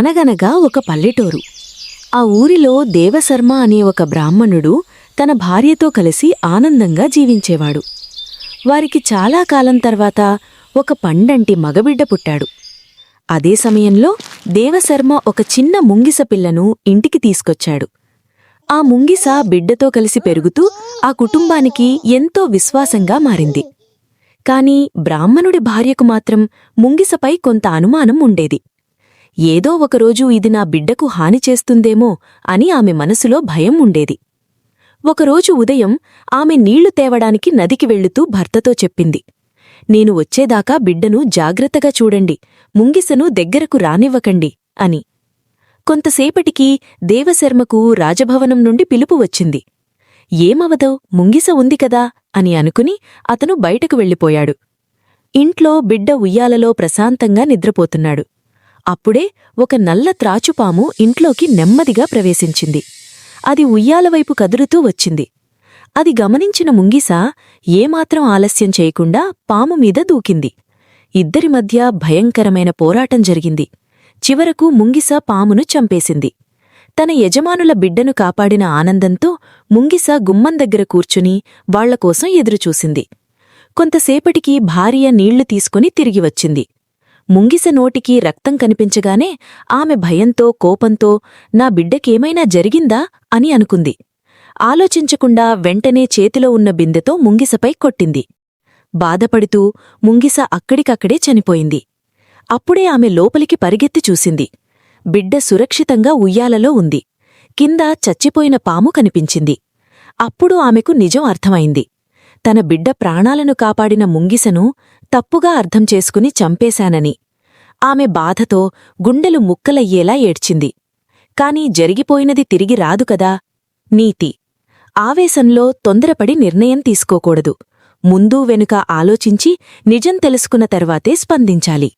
అనగనగా ఒక పల్లెటూరు. ఆ ఊరిలో దేవశర్మ అనే ఒక బ్రాహ్మణుడు తన భార్యతో కలిసి ఆనందంగా జీవించేవాడు. వారికి చాలా కాలం తర్వాత ఒక పండంటి మగబిడ్డ పుట్టాడు. అదే సమయంలో దేవశర్మ ఒక చిన్న ముంగిస పిల్లను ఇంటికి తీసుకొచ్చాడు. ఆ ముంగిస బిడ్డతో కలిసి పెరుగుతూ ఆ కుటుంబానికి ఎంతో విశ్వాసంగా మారింది. కాని బ్రాహ్మణుడి భార్యకు మాత్రం ముంగిసపై కొంత అనుమానం ఉండేది. ఏదో ఒకరోజు ఇది నా బిడ్డకు హాని చేస్తుందేమో అని ఆమె మనసులో భయం ఉండేది. ఒకరోజు ఉదయం ఆమె నీళ్లు తేవడానికి నదికి వెళ్లుతూ భర్తతో చెప్పింది, "నేను వచ్చేదాకా బిడ్డను జాగ్రత్తగా చూడండి, ముంగిసను దగ్గరకు రానివ్వకండి" అని. కొంతసేపటికి దేవశర్మకు రాజభవనం నుండి పిలుపు వచ్చింది. ఏమవదో, ముంగిస ఉంది కదా అని అనుకుని అతను బయటకు వెళ్ళిపోయాడు. ఇంట్లో బిడ్డ ఉయ్యాలలో ప్రశాంతంగా నిద్రపోతున్నాడు. అప్పుడే ఒక నల్ల త్రాచుపాము ఇంట్లోకి నెమ్మదిగా ప్రవేశించింది. అది ఉయ్యాలవైపు కదులుతూ వచ్చింది. అది గమనించిన ముంగిస ఏమాత్రం ఆలస్యం చేయకుండా పాము మీద దూకింది. ఇద్దరి మధ్య భయంకరమైన పోరాటం జరిగింది. చివరకు ముంగిస పామును చంపేసింది. తన యజమానుల బిడ్డను కాపాడిన ఆనందంతో ముంగిస గుమ్మం దగ్గర కూర్చుని వాళ్లకోసం ఎదురుచూసింది. కొంతసేపటికి భార్య నీళ్లు తీసుకుని తిరిగి వచ్చింది. ముంగిస నోటికి రక్తం కనిపించగానే ఆమె భయంతో కోపంతో నా బిడ్డకేమైనా జరిగిందా అని అనుకుంది. ఆలోచించకుండా వెంటనే చేతిలో ఉన్న బిందెతో ముంగిసపై కొట్టింది. బాధపడుతూ ముంగిస అక్కడికక్కడే చనిపోయింది. అప్పుడే ఆమె లోపలికి పరిగెత్తి చూసింది. బిడ్డ సురక్షితంగా ఉయ్యాలలో ఉంది. కింద చచ్చిపోయిన పాము కనిపించింది. అప్పుడు ఆమెకు నిజం అర్థమైంది. తన బిడ్డ ప్రాణాలను కాపాడిన ముంగిసను తప్పుగా అర్థం చేసుకుని చంపేశానని. ఆమె బాధతో గుండెలు ముక్కలయ్యేలా ఏడ్చింది. కాని జరిగిపోయినది తిరిగి రాదు కదా. నీతి: ఆవేశంలో తొందరపడి నిర్ణయం తీసుకోకూడదు. ముందూ వెనుక ఆలోచించి నిజం తెలుసుకున్న తర్వాతే స్పందించాలి.